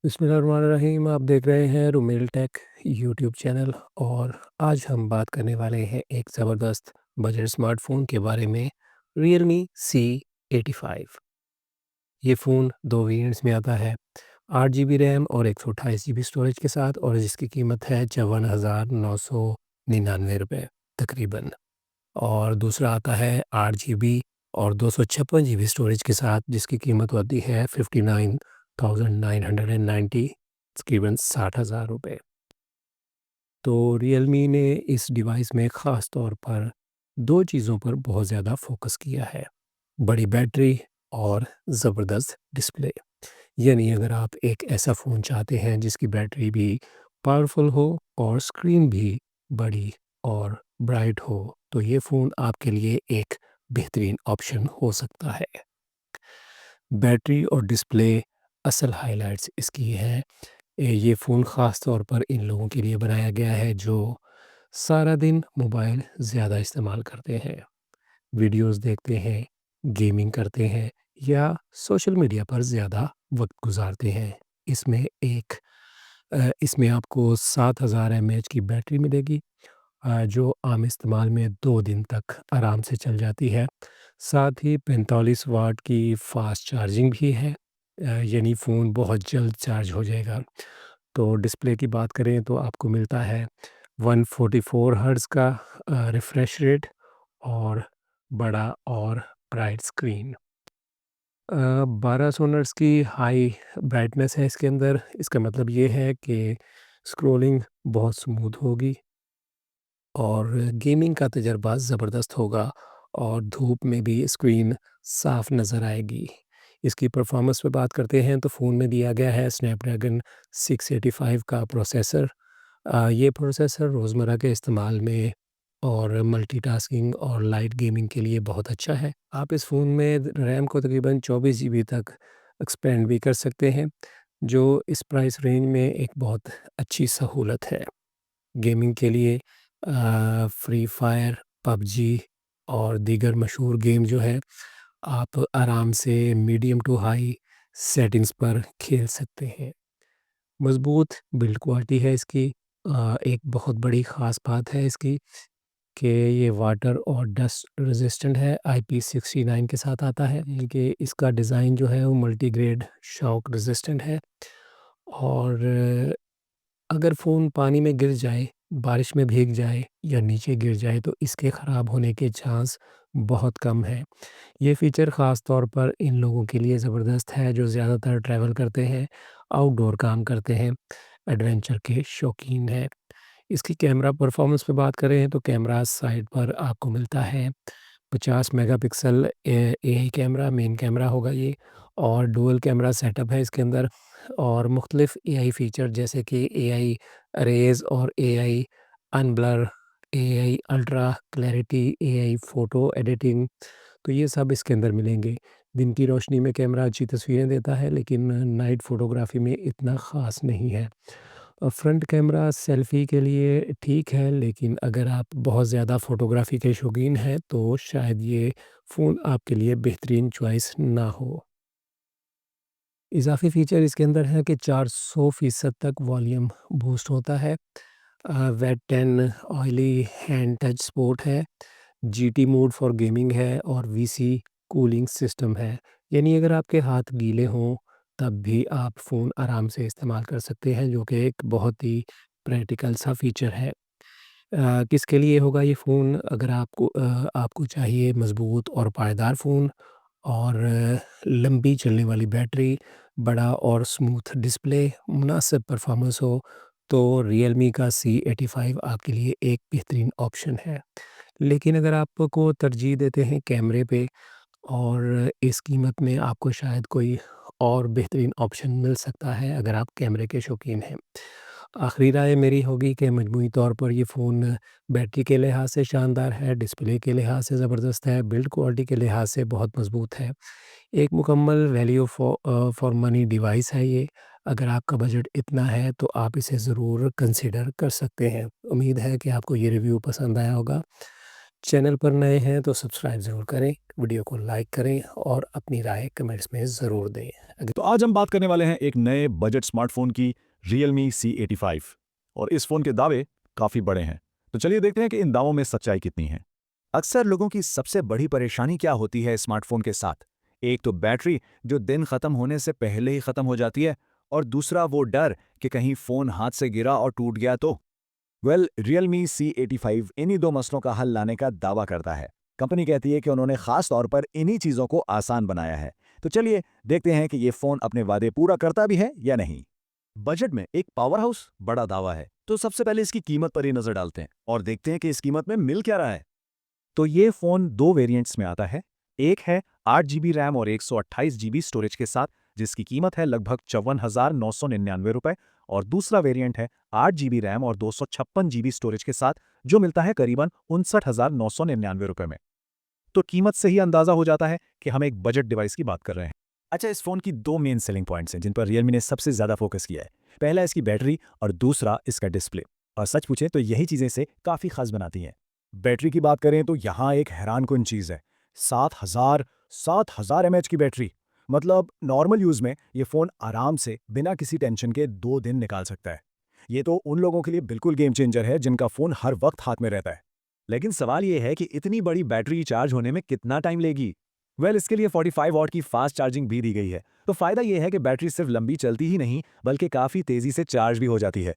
बिस्मिल्लाहिर्रहमानिर्रहीम। आप देख रहे हैं रुमेल टेक यूट्यूब चैनल और आज हम बात करने वाले हैं एक ज़बरदस्त बजट स्मार्टफ़ोन के बारे में, रियलमी C85। ये फ़ोन 2 वेरिएंट्स में आता है, 8 जीबी रैम और 128 जीबी स्टोरेज के साथ और जिसकी कीमत है ₹54,999 तकरीबन। और दूसरा आता है 8 जीबी और 256 जीबी स्टोरेज के साथ जिसकी कीमत होती है 59,990 तकरीबन ₹60,000। तो रियलमी ने इस डिवाइस में ख़ास तौर पर 2 चीज़ों पर बहुत ज़्यादा फ़ोकस किया है, बड़ी बैटरी और ज़बरदस्त डिस्प्ले। यानी अगर आप एक ऐसा फ़ोन चाहते हैं जिसकी बैटरी भी पावरफुल हो और स्क्रीन भी बड़ी और ब्राइट हो, तो ये फ़ोन आपके लिए एक बेहतरीन ऑप्शन हो सकता है। बैटरी और डिस्प्ले असल हाइलाइट्स इसकी हैं। ये फ़ोन ख़ास तौर पर इन लोगों के लिए बनाया गया है जो सारा दिन मोबाइल ज़्यादा इस्तेमाल करते हैं, वीडियोज़ देखते हैं, गेमिंग करते हैं या सोशल मीडिया पर ज़्यादा वक़्त गुज़ारते हैं। इसमें इसमें आपको 7000 एमएएच की बैटरी मिलेगी, जो आम इस्तेमाल में 2 दिन तक आराम से चल जाती है। साथ ही 45 वाट की फ़ास्ट चार्जिंग भी है, यानी फ़ोन बहुत जल्द चार्ज हो जाएगा। तो डिस्प्ले की बात करें तो आपको मिलता है 144 हर्ट्ज़ का रिफ्रेश रेट और बड़ा और ब्राइट स्क्रीन। 1200 नट्स की हाई ब्राइटनेस है इसके अंदर। इसका मतलब ये है कि स्क्रॉलिंग बहुत स्मूथ होगी और गेमिंग का तजुर्बा ज़बरदस्त होगा और धूप में भी स्क्रीन साफ नज़र आएगी। इसकी परफॉर्मेंस पे बात करते हैं तो फ़ोन में दिया गया है स्नैपड्रैगन 685 का प्रोसेसर। ये प्रोसेसर रोज़मर्रा के इस्तेमाल में और मल्टीटास्किंग और लाइट गेमिंग के लिए बहुत अच्छा है। आप इस फ़ोन में रैम को तकरीबन 24 जीबी तक एक्सपेंड भी कर सकते हैं, जो इस प्राइस रेंज में एक बहुत अच्छी सहूलत है। गेमिंग के लिए फ्री फायर, पबजी और दीगर मशहूर गेम जो है, आप आराम से मीडियम टू हाई सेटिंग्स पर खेल सकते हैं। मज़बूत बिल्ड क्वालिटी है इसकी। एक बहुत बड़ी ख़ास बात है इसकी कि ये वाटर और डस्ट रेजिस्टेंट है, IP69 के साथ आता है। यानी कि इसका डिज़ाइन जो है वो मल्टीग्रेड शॉक रेजिस्टेंट है और अगर फ़ोन पानी में गिर जाए, बारिश में भीग जाए या नीचे गिर जाए तो इसके ख़राब होने के चांस बहुत कम हैं। ये फ़ीचर ख़ास तौर पर इन लोगों के लिए ज़बरदस्त है जो ज़्यादातर ट्रैवल करते हैं, आउटडोर काम करते हैं, एडवेंचर के शौकीन हैं। इसकी कैमरा परफ़ॉर्मेंस पे बात करें तो कैमरा साइड पर आपको मिलता है 50 megapixel AI camera, main camera होगा ये और डुअल कैमरा सेटअप है इसके अंदर और मुख्तलिफ़ एआई फ़ीचर जैसे कि एआई रेज़ और AI unblur, AI ultra clarity, AI photo editing, तो ये सब इसके अंदर मिलेंगे। दिन की रोशनी में कैमरा अच्छी तस्वीरें देता है लेकिन नाइट फ़ोटोग्राफ़ी में इतना ख़ास नहीं है। फ्रंट कैमरा सेल्फ़ी के लिए ठीक है लेकिन अगर आप बहुत ज़्यादा फ़ोटोग्राफ़ी के शौकीन हैं तो शायद ये फ़ोन आपके लिए बेहतरीन चॉइस ना हो। इज़ाफ़ी फ़ीचर इसके अंदर है कि 400% तक वॉल्यूम बूस्ट होता है। Wet 10 oily hand touch support है, जीटी मोड फॉर गेमिंग है और वीसी कूलिंग सिस्टम है। यानी अगर आपके हाथ गीले हों तब भी आप फ़ोन आराम से इस्तेमाल कर सकते हैं जो कि एक बहुत ही प्रैक्टिकल सा फ़ीचर है। किसके लिए होगा ये फ़ोन? अगर आपको चाहिए मज़बूत और पायदार फ़ोन और लंबी चलने वाली बैटरी, बड़ा और स्मूथ डिस्प्ले, मुनासिब परफॉर्मेंस हो, तो रियलमी का C85 आपके लिए एक बेहतरीन ऑप्शन है। लेकिन अगर आपको तरजीह देते हैं कैमरे पे और इस कीमत में आपको शायद कोई और बेहतरीन ऑप्शन मिल सकता है अगर आप कैमरे के शौकीन हैं। आखिरी राय मेरी होगी कि मजमूई तौर पर ये फ़ोन बैटरी के लिहाज से शानदार है, डिस्प्ले के लिहाज से ज़बरदस्त है, बिल्ड क्वालिटी के लिहाज से बहुत मज़बूत है। एक मुकम्मल वैल्यू फॉर मनी डिवाइस है ये। अगर आपका बजट इतना है तो आप इसे ज़रूर कंसिडर कर सकते हैं। उम्मीद है कि आपको ये रिव्यू पसंद आया होगा। चैनल पर नए हैं तो सब्सक्राइब ज़रूर करें, वीडियो को लाइक करें और अपनी राय कमेंट्स में ज़रूर दें। तो आज हम बात करने वाले हैं एक नए बजट स्मार्टफोन की Realme C85 और इस फोन के दावे काफी बड़े हैं। तो चलिए देखते हैं कि इन दावों में सच्चाई कितनी है। अक्सर लोगों की सबसे बड़ी परेशानी क्या होती है स्मार्टफोन के साथ? एक तो बैटरी जो दिन खत्म होने से पहले ही खत्म हो जाती है, और दूसरा वो डर कि कहीं फोन हाथ से गिरा और टूट गया तो। Realme C85 इन्हीं दो मसलों का हल लाने का दावा करता है। कंपनी कहती है कि उन्होंने खास तौर पर इन्हीं चीजों को आसान बनाया है। तो चलिए देखते हैं कि ये फोन अपने वादे पूरा करता भी है या नहीं। बजट में एक पावर हाउस बड़ा दावा है, तो सबसे पहले इसकी कीमत पर ही नजर डालते हैं और देखते हैं कि इस कीमत में मिल क्या रहा है। तो ये फ़ोन दो वेरिएंट्स में आता है। एक है 8 GB रैम और 128 GB स्टोरेज के साथ, जिसकी कीमत है लगभग 54,999 रुपए, और दूसरा वेरिएंट है 8 GB रैम और 256 GB स्टोरेज के साथ, जो मिलता है करीबन 59,999 रुपए में। तो कीमत से ही अंदाज़ा हो जाता है कि हम एक बजट डिवाइस की बात कर रहे हैं। अच्छा, इस फ़ोन की दो मेन सेलिंग पॉइंट्स हैं जिन पर रियलमी ने सबसे ज़्यादा फोकस किया है। पहला इसकी बैटरी और दूसरा इसका डिस्प्ले। और सच पूछें तो यही चीज़ें इसे काफ़ी खास बनाती हैं। बैटरी की बात करें तो यहाँ एक हैरानकुन चीज़ है। 7,000 mAh की बैटरी। मतलब नॉर्मल यूज़ में ये फ़ोन आराम से बिना किसी टेंशन के 2 दिन निकाल सकता है। ये तो उन लोगों के लिए बिल्कुल गेम चेंजर है जिनका फ़ोन हर वक्त हाथ में रहता है। लेकिन सवाल ये है कि इतनी बड़ी बैटरी चार्ज होने में कितना टाइम लेगी? इसके लिए 45 वॉट की फास्ट चार्जिंग भी दी गई है। तो फ़ायदा ये है कि बैटरी सिर्फ लंबी चलती ही नहीं, बल्कि काफ़ी तेज़ी से चार्ज भी हो जाती है।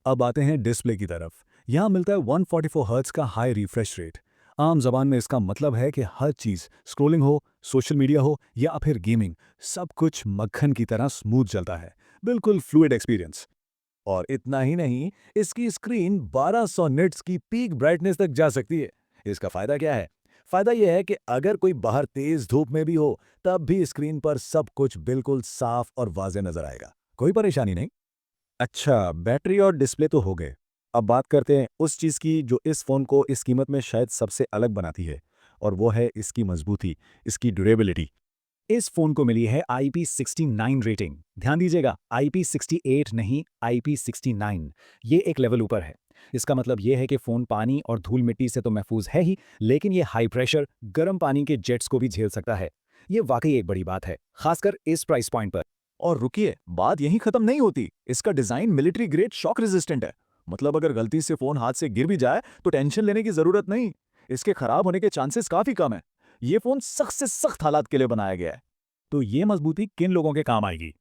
अब आते हैं डिस्प्ले की तरफ। यहाँ मिलता है 144 हर्ट्ज का हाई रिफ्रेश रेट। आम जबान में इसका मतलब है कि हर चीज़, स्क्रोलिंग हो, सोशल मीडिया हो या फिर गेमिंग, सब कुछ मक्खन की तरह स्मूथ चलता है। बिल्कुल फ्लूइड एक्सपीरियंस। और इतना ही नहीं, इसकी स्क्रीन 1200 निट्स की पीक ब्राइटनेस तक जा सकती है। इसका फायदा क्या है? फायदा यह है कि अगर कोई बाहर तेज धूप में भी हो, तब भी स्क्रीन पर सब कुछ बिल्कुल साफ और वाज़ेह नजर आएगा। कोई परेशानी नहीं। अच्छा, बैटरी और डिस्प्ले तो हो गए। अब बात करते हैं उस चीज़ की जो इस फ़ोन को इस कीमत में शायद सबसे अलग बनाती है, और वो है इसकी मजबूती, इसकी ड्यूरेबिलिटी। इस फ़ोन को मिली है IP69 रेटिंग। ध्यान दीजिएगा, IP68 नहीं, IP69। ये एक लेवल ऊपर है। इसका मतलब ये है कि फ़ोन पानी और धूल मिट्टी से तो महफूज है ही, लेकिन ये हाई प्रेशर, गर्म पानी के जेट्स को भी झेल सकता है। ये वाकई एक बड़ी बात है, खासकर इस प्राइस पॉइंट पर। और रुकिए, बात यहीं खत्म नहीं होती। इसका design military grade shock resistant है। मतलब अगर गलती से फ़ोन हाथ से गिर भी जाए तो टेंशन लेने की ज़रूरत नहीं। इसके खराब होने के चांसेस काफ़ी कम है। ये फ़ोन सख्त से सख्त हालात के लिए बनाया गया है। तो ये मजबूती किन लोगों के काम आएगी?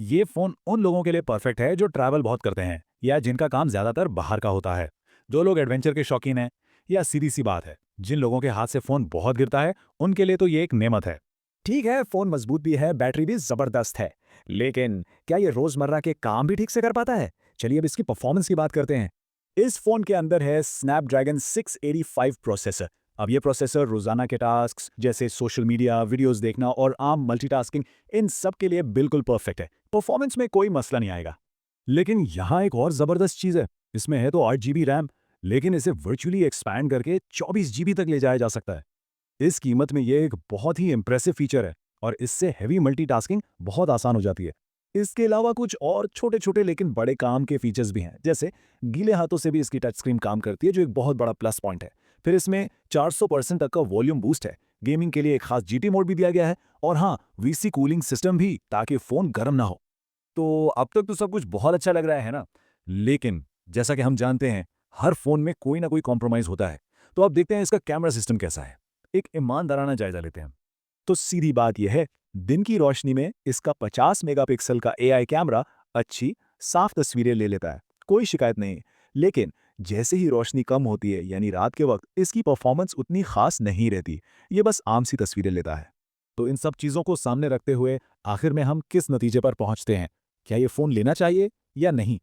ये फ़ोन उन लोगों के लिए परफेक्ट है जो ट्रैवल बहुत करते हैं या जिनका काम ज़्यादातर बाहर का होता है। जो लोग एडवेंचर के शौकीन हैं, या सीधी सी बात है, जिन लोगों के हाथ से फ़ोन बहुत गिरता है, उनके लिए तो ये एक नेमत है। ठीक है, फ़ोन मजबूत भी है, बैटरी भी ज़बरदस्त है। लेकिन क्या ये रोज़मर्रा के काम भी ठीक से कर पाता है? चलिए अब इसकी परफॉर्मेंस की बात करते हैं। इस फ़ोन के अंदर है स्नैपड्रैगन 685 प्रोसेसर। अब ये प्रोसेसर रोज़ाना के टास्क्स जैसे सोशल मीडिया, वीडियोस देखना और आम मल्टीटास्किंग, इन सब के लिए बिल्कुल परफेक्ट है। परफॉर्मेंस में कोई मसला नहीं आएगा। लेकिन यहाँ एक और ज़बरदस्त चीज़ है। इसमें है तो 8 GB रैम, लेकिन इसे वर्चुअली एक्सपैंड करके 24 GB तक ले जाया जा सकता है। इस कीमत में ये एक बहुत ही इम्प्रेसिव फीचर है, और इससे हैवी मल्टीटास्किंग बहुत आसान हो जाती है। इसके अलावा कुछ और छोटे-छोटे लेकिन बड़े काम के फीचर्स भी हैं, जैसे गीले हाथों से भी इसकी टच स्क्रीन काम करती है, जो एक बहुत बड़ा प्लस पॉइंट है। फिर इसमें 400% तक का वॉल्यूम बूस्ट है। गेमिंग के लिए एक खास जीटी मोड भी दिया गया है, और हाँ, वीसी कूलिंग सिस्टम भी, ताकि फ़ोन गर्म ना हो। तो अब तक तो सब कुछ बहुत अच्छा लग रहा है ना? लेकिन जैसा कि हम जानते हैं, हर फ़ोन में कोई ना कोई कॉम्प्रोमाइज़ होता है। तो अब देखते हैं इसका कैमरा सिस्टम कैसा है। एक ईमानदाराना जायजा लेते हैं। तो सीधी बात यह है, दिन की रोशनी में इसका 50 मेगापिक्सल का एआई कैमरा अच्छी, साफ तस्वीरें ले लेता है, कोई शिकायत नहीं। लेकिन जैसे ही रोशनी कम होती है, यानी रात के वक्त, इसकी परफॉर्मेंस उतनी खास नहीं रहती। ये बस आम सी तस्वीरें लेता है। तो इन सब चीज़ों को सामने रखते हुए आखिर में हम किस नतीजे पर पहुंचते हैं? क्या ये फ़ोन लेना चाहिए या नहीं?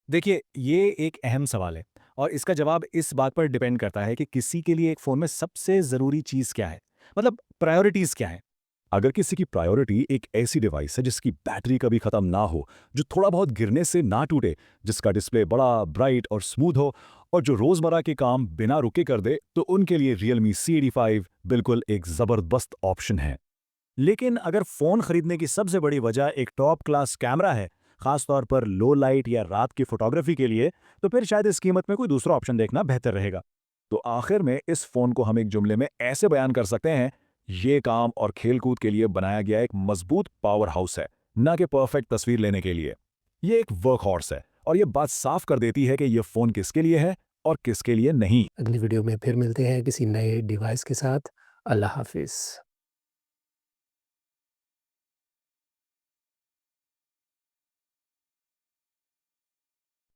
देखिए, ये एक अहम सवाल है, और इसका जवाब इस बात पर डिपेंड करता है कि किसी के लिए एक फ़ोन में सबसे ज़रूरी चीज़ क्या है, मतलब प्रायोरिटीज़ क्या हैं। अगर किसी की प्रायोरिटी एक ऐसी डिवाइस है जिसकी बैटरी कभी ख़त्म ना हो, जो थोड़ा बहुत गिरने से ना टूटे, जिसका डिस्प्ले बड़ा, ब्राइट और स्मूथ हो, और जो रोज़मर्रा के काम बिना रुके कर दे, तो उनके लिए Realme C85 बिल्कुल एक ज़बरदस्त ऑप्शन है। लेकिन अगर फ़ोन खरीदने की सबसे बड़ी वजह एक टॉप क्लास कैमरा है, खास तौर पर लो लाइट या रात की फोटोग्राफी के लिए, तो फिर शायद इस कीमत में कोई दूसरा ऑप्शन देखना बेहतर रहेगा। तो आखिर में इस फ़ोन को हम एक जुमले में ऐसे बयान कर सकते हैं, ये काम और खेल-कूद के लिए बनाया गया एक मजबूत पावर हाउस है, ना कि परफेक्ट तस्वीर लेने के लिए। ये एक वर्क हॉर्स है और ये बात साफ कर देती है कि ये फ़ोन किसके लिए है और किसके लिए नहीं। अगली वीडियो में फिर मिलते हैं किसी नए डिवाइस के साथ। अल्लाह हाफ़िज़।